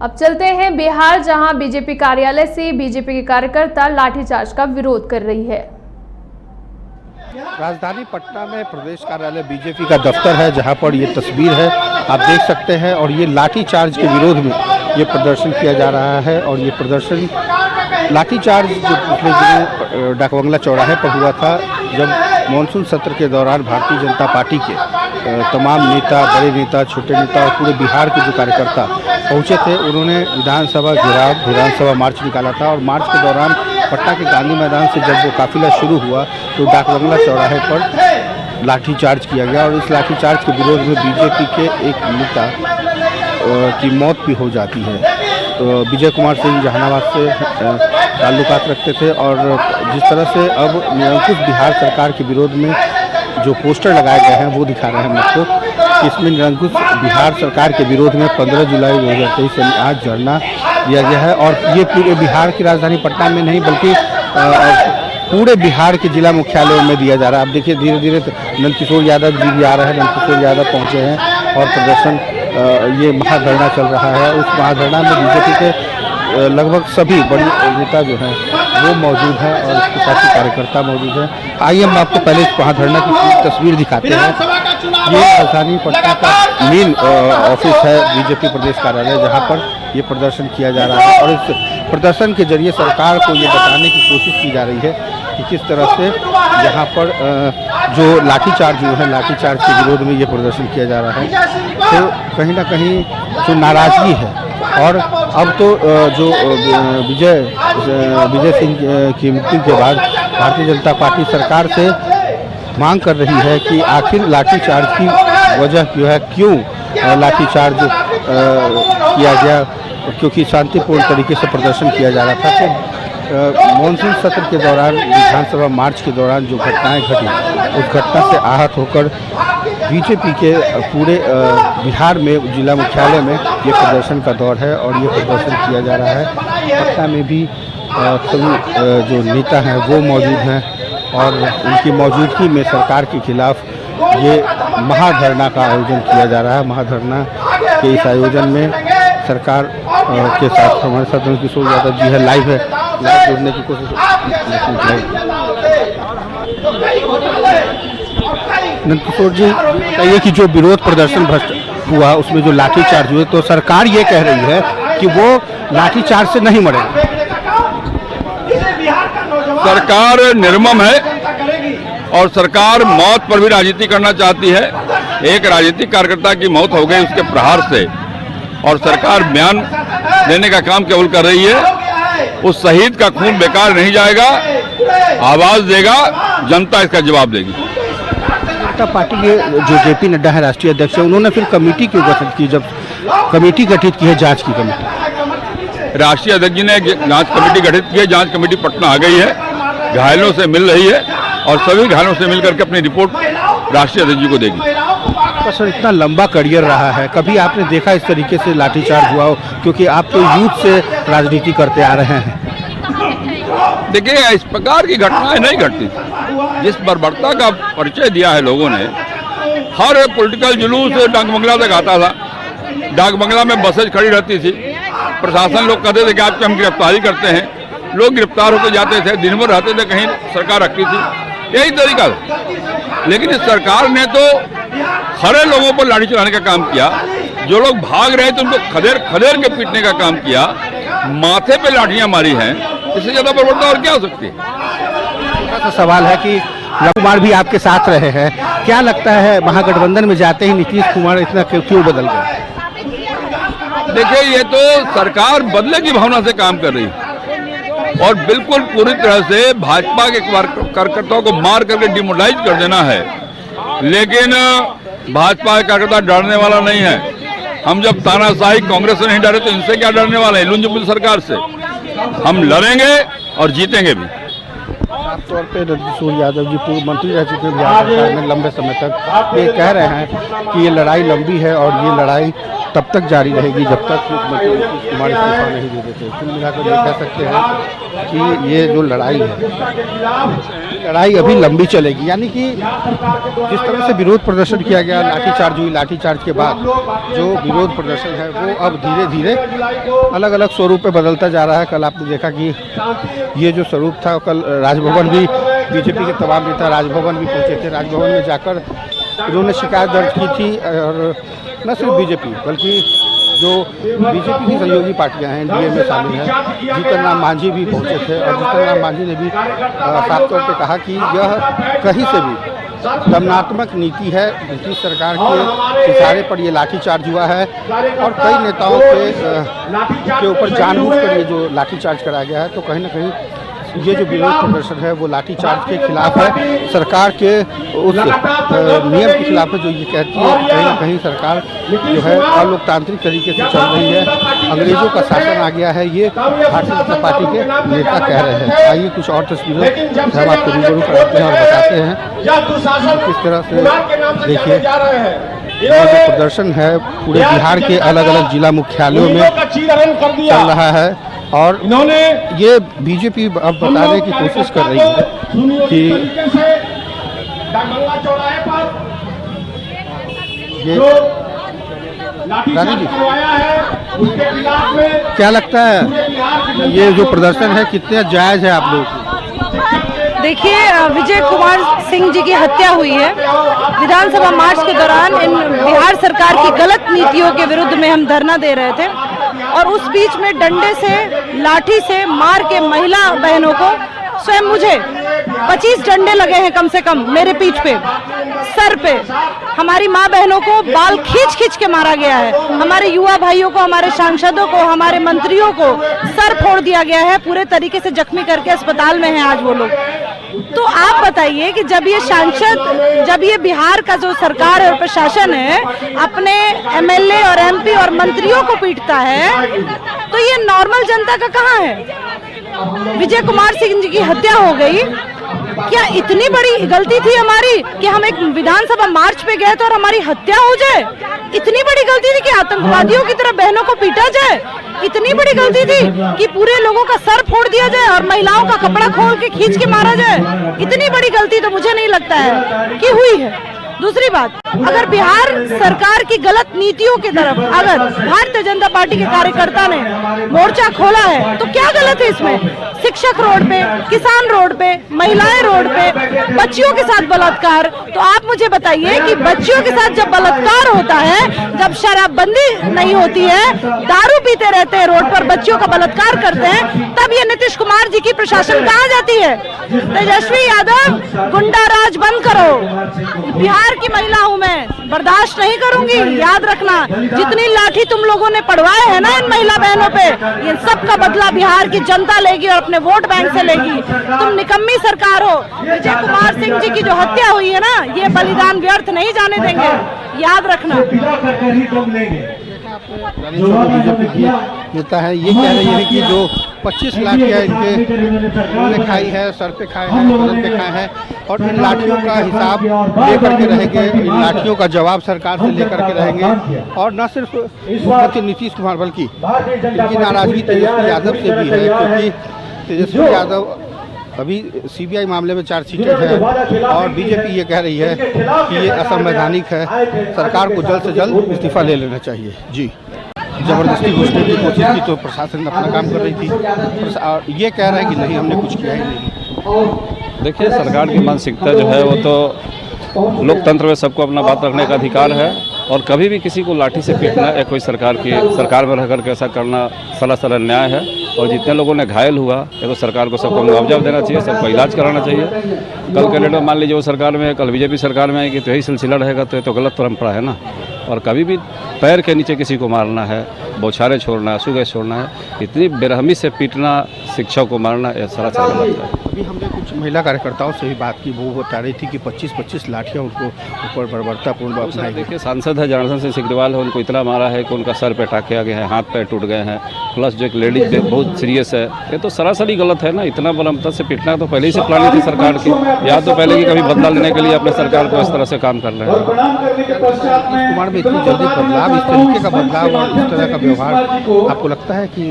अब चलते हैं बिहार, जहां बीजेपी कार्यालय से बीजेपी के कार्यकर्ता लाठीचार्ज का विरोध कर रही है। राजधानी पटना में प्रदेश कार्यालय बीजेपी का दफ्तर है, जहां पर ये तस्वीर है आप देख सकते हैं। और ये लाठीचार्ज के विरोध में ये प्रदर्शन किया जा रहा है। और ये प्रदर्शन लाठीचार्ज जो पिछले दिनों डाकबंगला चौराहे पर हुआ था, जब मानसून सत्र के दौरान भारतीय जनता पार्टी के तमाम नेता, बड़े नेता, छोटे नेता और पूरे बिहार के जो कार्यकर्ता पहुंचे थे, उन्होंने विधानसभा घेराव, विधानसभा मार्च निकाला था। और मार्च के दौरान पटना के गांधी मैदान से जब वो काफिला शुरू हुआ तो डाकबंगला चौराहे पर लाठीचार्ज किया गया। और इस लाठीचार्ज के विरोध में बीजेपी के एक नेता की मौत भी हो जाती है। तो विजय कुमार सिंह जहानाबाद से ताल्लुकात रखते थे। और जिस तरह से अब निरंकुश बिहार सरकार के विरोध में जो पोस्टर लगाए गए हैं वो दिखा रहे हैं हम लोग को। इसमें निरंकुश बिहार सरकार के विरोध में 15 जुलाई 2023 से आज धरना दिया गया है। और ये पूरे बिहार की राजधानी पटना में नहीं बल्कि पूरे बिहार के जिला मुख्यालयों में दिया जा रहा है। अब देखिए धीरे धीरे नंदकिशोर यादव जी भी आ रहे हैं, नंदकिशोर यादव पहुँचे हैं और प्रदर्शन ये महाधरना चल रहा है। उस महाधरना में बीजेपी के लगभग सभी बड़ी नेता जो हैं वो मौजूद हैं और इसके साथ ही कार्यकर्ता मौजूद हैं। आइए हम आपको पहले इस महाधरना की पूरी तस्वीर दिखाते हैं। ये राजधानी पटना का मेन ऑफिस है बीजेपी प्रदेश कार्यालय, जहाँ पर ये प्रदर्शन किया जा रहा है। और इस प्रदर्शन के जरिए सरकार को ये बताने की कोशिश की जा रही है कि किस तरह से यहाँ पर जो लाठीचार्ज जो है, लाठीचार्ज के विरोध में ये प्रदर्शन किया जा रहा है। तो कहीं ना कहीं जो नाराज़गी है, और अब तो जो विजय सिंह की मृत्यु के बाद भारतीय जनता पार्टी सरकार से मांग कर रही है कि आखिर लाठीचार्ज की वजह क्यों है, क्यों लाठीचार्ज किया गया, क्योंकि शांतिपूर्ण तरीके से प्रदर्शन किया जा रहा था। तो मानसून सत्र के दौरान, विधानसभा मार्च के दौरान जो घटनाएं घटी, उस घटना से आहत होकर बीजेपी के पूरे बिहार में जिला मुख्यालय में ये प्रदर्शन का दौर है और ये प्रदर्शन किया जा रहा है। पटना में भी सभी जो नेता हैं वो मौजूद हैं और उनकी मौजूदगी में सरकार के खिलाफ ये महाधरना का आयोजन किया जा रहा है। महाधरना के इस आयोजन में सरकार के साथ हमारे साथ नंदकिशोर यादव जी है, लाइव जोड़ने की कोशिश। नंदकिशोर जी बताइए कि जो विरोध प्रदर्शन हुआ उसमें जो लाठीचार्ज हुए, तो सरकार ये कह रही है कि वो लाठीचार्ज से नहीं मरेगा। सरकार निर्मम है और सरकार मौत पर भी राजनीति करना चाहती है। एक राजनीतिक कार्यकर्ता की मौत हो गई उसके प्रहार से, और सरकार बयान देने का काम केवल कर रही है। उस शहीद का खून बेकार नहीं जाएगा, आवाज देगा, जनता इसका जवाब देगी। जनता पार्टी के जो जेपी नड्डा है, राष्ट्रीय अध्यक्ष है, उन्होंने फिर कमेटी क्यों गठित की, जब कमेटी गठित की है जांच की कमेटी? राष्ट्रीय अध्यक्ष जी ने जांच कमेटी गठित की है। जांच कमेटी पटना आ गई है, घायलों से मिल रही है और सभी घायलों से मिलकर के अपनी रिपोर्ट राष्ट्रीय अध्यक्ष जी को देगी। तो सर इतना लंबा करियर रहा है, कभी आपने देखा इस तरीके से लाठीचार्ज हुआ हो? क्योंकि आप तो यूथ से राजनीति करते आ रहे हैं। देखिए, इस प्रकार की घटनाएं नहीं घटती। जिस बर्बरता का परिचय दिया है लोगों ने, हर पॉलिटिकल जुलूस डाकबंगला तक आता था। डाकबंगला में बसेज खड़ी रहती थी, प्रशासन लोग कहते थे कि आपकी हम गिरफ्तारी करते हैं, लोग गिरफ्तार होकर जाते थे, दिन भर रहते थे, कहीं सरकार रखती थी, यही तरीका था। लेकिन इस सरकार ने तो खड़े लोगों पर लाठी चलाने का काम किया, जो लोग भाग रहे थे उनको खदेड़ खदेड़ के पीटने का काम किया, माथे पे लाठियां मारी हैं। इससे ज्यादा बर्बरता और क्या हो सकती है? छोटा सा सवाल है कि रघुवर कुमार भी आपके साथ रहे हैं, क्या लगता है महागठबंधन में जाते ही नीतीश कुमार इतना क्यों बदल गए? देखिए, ये तो सरकार बदले की भावना से काम कर रही है और बिल्कुल पूरी तरह से भाजपा के कार्यकर्ताओं को मार करके डिमोरलाइज कर देना है। लेकिन भाजपा का कार्यकर्ता डरने वाला नहीं है। हम जब तानाशाही कांग्रेस से नहीं डरे तो इनसे क्या डरने वाले हैं, लुंजबुल सरकार से। हम लड़ेंगे और जीतेंगे भी। साफ तौर पे नंदकिशोर यादव जी पूर्व मंत्री रह चुके हैं बिहार सरकार में लंबे समय तक। ये कह रहे हैं कि ये लड़ाई लंबी है और ये लड़ाई तब तक जारी रहेगी जब तक मुख्यमंत्री नीतीश कुमार इस्तीफा नहीं दे देते। कुल मिलाकर ये कह सकते हैं कि ये जो लड़ाई है लड़ाई अभी लंबी चलेगी, यानी कि जिस तरह से विरोध प्रदर्शन किया गया, लाठीचार्ज हुई, लाठीचार्ज के बाद जो विरोध प्रदर्शन है वो अब धीरे धीरे अलग अलग स्वरूप में बदलता जा रहा है। कल आपने देखा कि ये जो स्वरूप था, कल राजभवन भी बीजेपी के तमाम नेता राजभवन भी पहुंचे थे। राजभवन में जाकर इन्होंने शिकायत दर्ज की थी, और न सिर्फ बीजेपी बल्कि जो बीजेपी की सहयोगी पार्टियां हैं, एनडीए में शामिल हैं, जीतन राम मांझी भी पहुंचे थे। और जीतन राम मांझी ने भी साफ तौर पे कहा कि यह कहीं से भी दमनात्मक नीति है, नीतीश सरकार के इशारे पर ये लाठीचार्ज हुआ है और कई नेताओं के ऊपर जानबूझकर ये जो लाठीचार्ज कराया गया है। तो कहीं ना कहीं ये जो विरोध प्रदर्शन है वो लाठीचार्ज के खिलाफ है, सरकार के उस नियम के खिलाफ है जो ये कहती है कहीं ना कहीं सरकार जो है अलोकतांत्रिक तरीके से चल रही है, अंग्रेजों का शासन आ गया है, ये भारतीय जनता पार्टी के नेता कह रहे हैं। आइए कुछ और तस्वीरें हम आपको रूबरू कराते हैं और बताते हैं किस तरह से। देखिए ये जो प्रदर्शन है पूरे बिहार के अलग अलग जिला मुख्यालयों में चल रहा है, और ये बीजेपी अब बताने की कोशिश कर रही है कि ये रानी जी क्या लगता है ये जो प्रदर्शन है कितने जायज है आप लोगों को? देखिए, विजय कुमार सिंह जी की हत्या हुई है। विधानसभा मार्च के दौरान इन बिहार सरकार की गलत नीतियों के विरुद्ध में हम धरना दे रहे थे, और उस बीच में डंडे से, लाठी से मार के महिला बहनों को, स्वयं मुझे 25 डंडे लगे हैं कम से कम मेरे पीठ पे, सर पे। हमारी माँ बहनों को बाल खींच खींच के मारा गया है, हमारे युवा भाइयों को, हमारे सांसदों को, हमारे मंत्रियों को सर फोड़ दिया गया है, पूरे तरीके से जख्मी करके अस्पताल में हैं आज वो लोग। तो आप बताइए कि जब ये सांसद, जब ये बिहार का जो सरकार और प्रशासन है अपने एमएलए और एमपी और मंत्रियों को पीटता है, तो ये नॉर्मल जनता का कहाँ है? विजय कुमार सिंह जी की हत्या हो गई, क्या इतनी बड़ी गलती थी हमारी कि हम एक विधानसभा मार्च पे गए थे और हमारी हत्या हो जाए? इतनी बड़ी गलती थी कि आतंकवादियों की तरह बहनों को पीटा जाए? इतनी बड़ी गलती थी कि पूरे लोगों का सर फोड़ दिया जाए और महिलाओं का कपड़ा खोल के खींच के मारा जाए? इतनी बड़ी गलती तो मुझे नहीं लगता है कि हुई है। दूसरी बात, अगर बिहार सरकार की गलत नीतियों की तरफ अगर भारतीय जनता पार्टी के कार्यकर्ता ने मोर्चा खोला है तो क्या गलत है इसमें? शिक्षक रोड पे, किसान रोड पे, महिलाएं रोड पे, बच्चियों के साथ बलात्कार। तो आप मुझे बताइए कि बच्चियों के साथ जब बलात्कार होता है, जब शराबबंदी नहीं होती है, दारू पीते रहते हैं रोड पर, बच्चियों का बलात्कार करते हैं, तब ये नीतीश कुमार जी की प्रशासन कहाँ जाती है? तेजस्वी यादव, गुंडा राज बंद करो। बिहार की महिला हूँ मैं, बर्दाश्त नहीं करूंगी। याद रखना, जितनी लाठी तुम लोगों ने पड़वाए हैं ना इन महिला बहनों पे, ये सब का बदला बिहार की जनता लेगी और अपने वोट बैंक से लेगी। तुम निकम्मी सरकार हो। विजय कुमार सिंह जी की जो हत्या हुई है ना, ये बलिदान व्यर्थ नहीं जाने देंगे, याद रखना। बीजेपी की नेता है, ये कह रही है कि जो 25 लाठियाँ इनके खाई है, सर पे खाए हैं, बदन पे खाए हैं, और इन लाठियों का हिसाब लेकर के रहेंगे, इन लाठियों का जवाब सरकार से लेकर के रहेंगे। और न सिर्फ मुख्यमंत्री नीतीश कुमार बल्कि इनकी नाराजगी तेजस्वी यादव से भी है, क्योंकि तेजस्वी यादव अभी सीबीआई मामले में चार्जशीटेड है और बीजेपी ये कह रही है कि ये असंवैधानिक है, सरकार को जल्द से जल्द इस्तीफा ले लेना चाहिए। जी, जबरदस्ती घुसने की कोशिश की तो प्रशासन अपना काम कर रही थी, और ये कह रहा है कि नहीं, हमने कुछ किया ही नहीं। देखिए, सरकार की मानसिकता जो है वो तो लोकतंत्र में सबको अपना बात रखने का अधिकार है, और कभी भी किसी को लाठी से पीटना या कोई सरकार में रहकर के ऐसा करना सरासर अन्याय है। और जितने लोगों ने घायल हुआ या तो सरकार को सबको मुआवजा देना चाहिए, सबको इलाज कराना चाहिए। कल के डेट में मान लीजिए वो सरकार में है, कल बीजेपी सरकार में आएगी तो यही सिलसिला रहेगा, तो ये तो गलत परंपरा है ना। और कभी भी पैर के नीचे किसी को मारना है, बौछारे छोड़ना है, सुगह छोड़ना है, इतनी बेरहमी से पीटना, शिक्षक को मारना, यह सरासर गलत है। अभी हमने कुछ महिला कार्यकर्ताओं से भी बात की, वो बता रही थी कि 25-25 लाठियाँ उनको ऊपर बर्बरतापूर्ण अपनाई। देखिए, सांसद है जनार्दन सिंह सिग्रीवाल है, उनको इतना मारा है कि उनका सर पे टाके आ गए हैं, हाथ पैर टूट गए हैं, प्लस जो एक लेडीज बहुत सीरियस है। ये तो सरासर ही गलत है ना, इतना बलमता से पीटना तो पहले ही से प्लानिंग थी सरकार की, या तो पहले की कभी बदला लेने के लिए अपने सरकार को इस तरह से काम कर रहे हैं। कुमार में इतनी जल्दी बदलाव, इस तरीके का बदलाव और इस तरह का व्यवहार आपको लगता है कि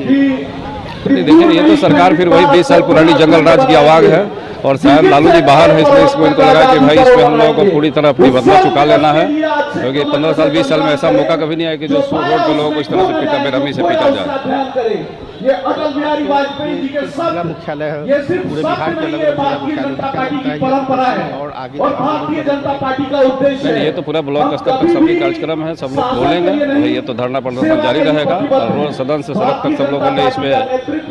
देखिए, ये तो सरकार फिर वही 20 साल पुरानी जंगल राज की आवाज़ है और शायद लालू जी बाहर है, इसलिए इसको इनको लगा कि भाई इस पे हम लोगों को पूरी तरह अपनी बदला चुका लेना है, क्योंकि 15 साल 20 साल में ऐसा मौका कभी नहीं आया कि जो रोड पे लोगों को इस तरह से पीटा, बेरहमी से पीटा जाए। ये अटल बिहारी वाजपेयी जी के जिला मुख्यालय है, ये सिर्फ पूरे शब्द बिहार के नहीं अलग है, अलग भारतीय जिला जनता मुख्यालय पार्टी की होता है परंपरा है और आगे और भारतीय जनता पार्टी का उद्देश्य नहीं, ये तो पूरा ब्लॉक स्तर तक सभी कार्यक्रम है, सब लोग बोलेंगे भाई, ये तो धरना प्रदर्शन जारी रहेगा और रोज सदन से सड़क तक सब लोगों ने इस पे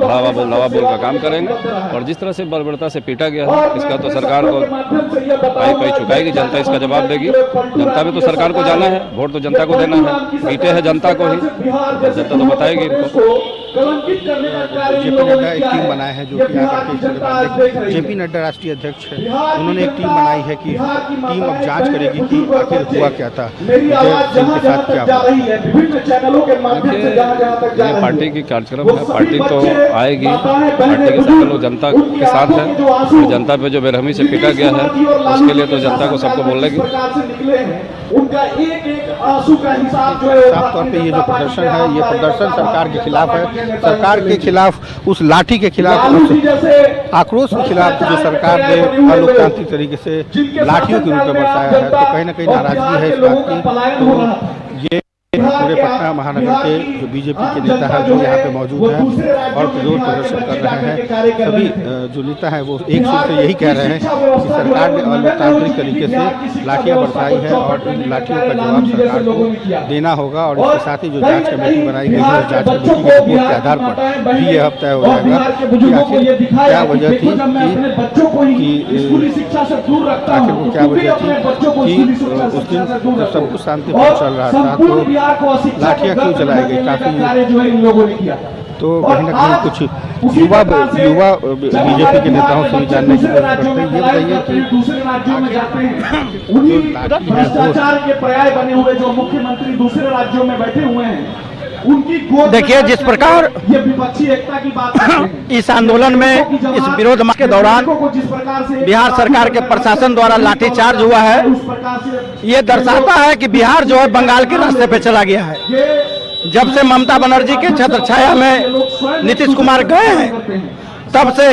धावा बोल का काम करेंगे और जिस तरह से बर्बरता से पीटा गया है इसका तो सरकार को पाई चुकाएगी, जनता इसका जवाब देगी। जनता में तो सरकार को जाना है, वोट तो जनता को देना है, पीटे है जनता को ही, जनता तो बताएगी इनको। जेपी नड्डा एक टीम बनाए हैं जो कि यहाँ करके जेपी नड्डा राष्ट्रीय अध्यक्ष है, उन्होंने एक टीम बनाई है कि टीम अब जांच करेगी कि आखिर हुआ क्या था, विजय सिंह के साथ क्या हुआ। ये पार्टी की कार्यक्रम है, पार्टी तो आएगी, पार्टी के साथ लोग जनता के साथ है, तो जनता पे जो बेरहमी से पीटा गया है उसके लिए तो जनता को सबको बोलेगी। उनका एक आंसू का हिसाब जो है साफ तौर पे ये जो प्रदर्शन है ये प्रदर्शन सरकार के खिलाफ है, सरकार के खिलाफ, उस लाठी के खिलाफ, उस आक्रोश के खिलाफ जो सरकार ने अलोकतांत्रिक तरीके से लाठियों के रूप में बरसाया है। तो कहीं ना कहीं नाराजगी है इस बात की। तो ये पूरे पटना महानगर के जो बीजेपी के नेता हैं जो यहाँ पे मौजूद हैं और विरोध प्रदर्शन कर रहे हैं, सभी जो नेता हैं वो एक सुर से यही कह रहे हैं कि सरकार ने अलोकतांत्रिक तरीके से लाठियाँ बरसाई है और इन लाठियों का जवाब सरकार को देना होगा। और इसके साथ ही जो जांच कमेटी बनाई गई है, जांच कमेटी की रिपोर्ट के आधार पर भी यह तय हो जाएगा कि आखिर क्या वजह थी आखिर वो क्या वजह थी कि उस दिन जब सब कुछ शांतिपूर्ण चल रहा था तो लाठियाँ क्यों चलाई गई। काफी तो कहीं ना कहीं कुछ युवा बीजेपी के नेताओं से भी जानने की कोशिश करते हैं। ये बताइए कि दूसरे राज्यों में जाते हैं, उनकी भ्रष्टाचार के पर्याय बने हुए जो मुख्यमंत्री दूसरे राज्यों में बैठे हुए हैं, उनकी देखिए जिस प्रकार ये विपक्षी एकता की बात करते हैं। इस आंदोलन में, इस विरोध मार्च के दौरान बिहार सरकार के प्रशासन द्वारा लाठीचार्ज हुआ है, ये दर्शाता है कि बिहार जो है बंगाल के रास्ते पे चला गया है। जब से ममता बनर्जी के छत्र छाया में नीतीश कुमार गए हैं तब से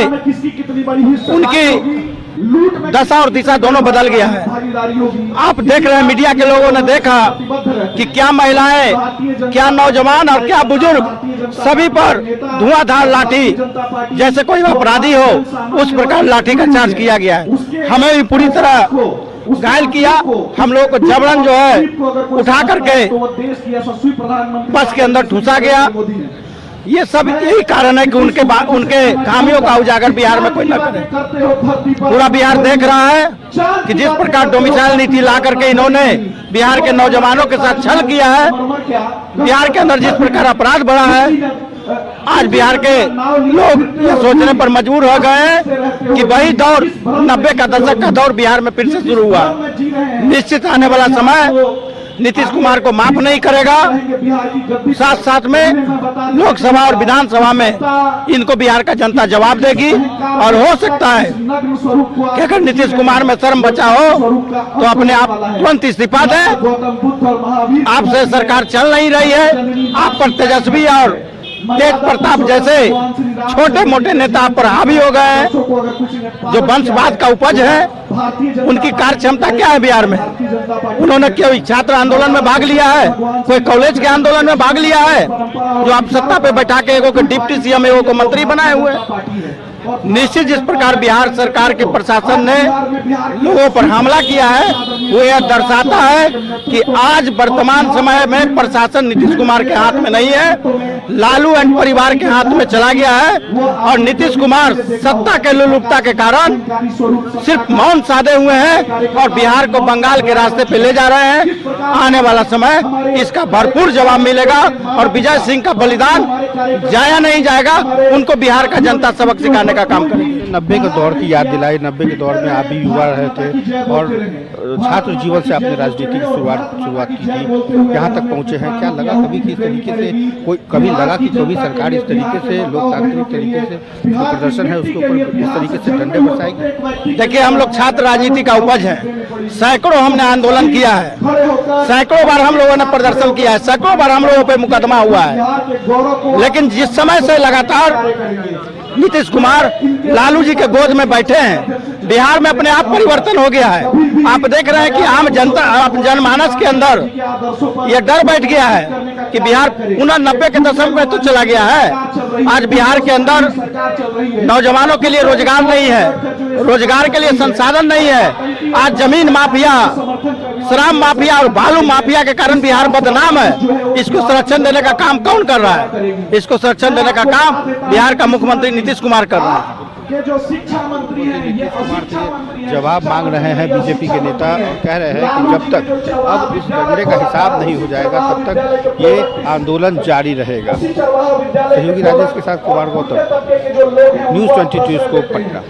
उनकी दशा और दिशा दोनों बदल गया है। आप देख रहे हैं, मीडिया के लोगों ने देखा कि क्या महिलाएं, क्या नौजवान और क्या बुजुर्ग सभी पर धुआंधार लाठी, जैसे कोई अपराधी हो उस प्रकार लाठी का चार्ज किया गया है। हमें भी पूरी तरह घायल किया, हम लोगों को जबरन जो है उठा करके बस के अंदर ठूसा गया। ये सब यही कारण है कि उनके खामियों का उजागर बिहार में कोई न करे। पूरा बिहार देख रहा है कि जिस प्रकार डोमिसाइल नीति ला करके इन्होंने बिहार के नौजवानों के साथ छल किया है, बिहार के अंदर जिस प्रकार अपराध बढ़ा है, आज बिहार के लोग ये सोचने पर मजबूर हो गए हैं कि वही दौर 90 का दशक का दौर बिहार में फिर से शुरू हुआ। निश्चित आने वाला समय नीतीश कुमार को माफ नहीं करेगा, साथ साथ में लोकसभा और विधानसभा में इनको बिहार का जनता जवाब देगी। और हो सकता है कि अगर नीतीश कुमार में शर्म बचा हो तो अपने आप तुरंत इस्तीफा दें। आपसे सरकार चल नहीं रही है, आप पर तेजस्वी और तेज प्रताप जैसे छोटे मोटे नेता पर हावी हो गए हैं, जो वंशवाद का उपज है। उनकी कार्य क्षमता क्या है बिहार में? उन्होंने कोई छात्र आंदोलन में भाग लिया है, कोई कॉलेज के आंदोलन में भाग लिया है, जो आप सत्ता पे बैठा के एगो को डिप्टी सीएम, एगो को मंत्री बनाए हुए हैं। निश्चित जिस प्रकार बिहार सरकार के प्रशासन ने लोगों पर हमला किया है, वो यह दर्शाता है कि आज वर्तमान समय में प्रशासन नीतीश कुमार के हाथ में नहीं है, लालू एंड परिवार के हाथ में चला गया है। और नीतीश कुमार सत्ता के लोलुपता के कारण सिर्फ मौन साधे हुए हैं और बिहार को बंगाल के रास्ते पे ले जा रहे हैं। आने वाला समय इसका भरपूर जवाब मिलेगा और विजय सिंह का बलिदान जाया नहीं जाएगा। उनको बिहार का जनता सबक सिखाने का काम करेंगे। 90 के दौर की याद दिलाई। 90 के दौर में आप भी युवा रहे थे और छात्र जीवन से आपने राजनीति की शुरुआत की थी, यहाँ तक पहुँचे हैं। क्या लगा कभी कि इस तरीके से कभी लगा कि कभी सरकार इस तरीके से लोकतांत्रिक तरीके से जो प्रदर्शन है उसके ऊपर इस तरीके से डंडे बरसाएगी? देखिए, हम लोग छात्र राजनीति का उपज है। सैकड़ों हमने आंदोलन किया है, सैकड़ों बार हम लोगों ने प्रदर्शन किया है, सैकड़ों बार हम लोगों पे मुकदमा हुआ है। लेकिन जिस समय से लगातार नीतीश कुमार लालू जी के गोद में बैठे हैं, बिहार में अपने आप परिवर्तन हो गया है। आप देख रहे हैं कि आम जनता, जनमानस के अंदर ये डर बैठ गया है कि बिहार पुनः 90 के दशक में तो चला गया है। आज बिहार के अंदर नौजवानों के लिए रोजगार नहीं है, रोजगार के लिए संसाधन नहीं है। आज जमीन माफिया, शराब माफिया और बालू माफिया के कारण बिहार बदनाम है। इसको संरक्षण देने का काम कौन कर रहा है? इसको संरक्षण देने का काम बिहार का मुख्यमंत्री नीतीश कुमार कर रहे हैं। ये जो शिक्षा मंत्री है, ये अशिक्षा मंत्री है। जवाब मांग रहे हैं बीजेपी के नेता और कह रहे हैं कि जब तक अब इस डंडे का हिसाब नहीं हो जाएगा तब तक ये आंदोलन जारी रहेगा। सहयोगी राजेश के साथ कुमार गौतम, न्यूज़ 22 को पटना।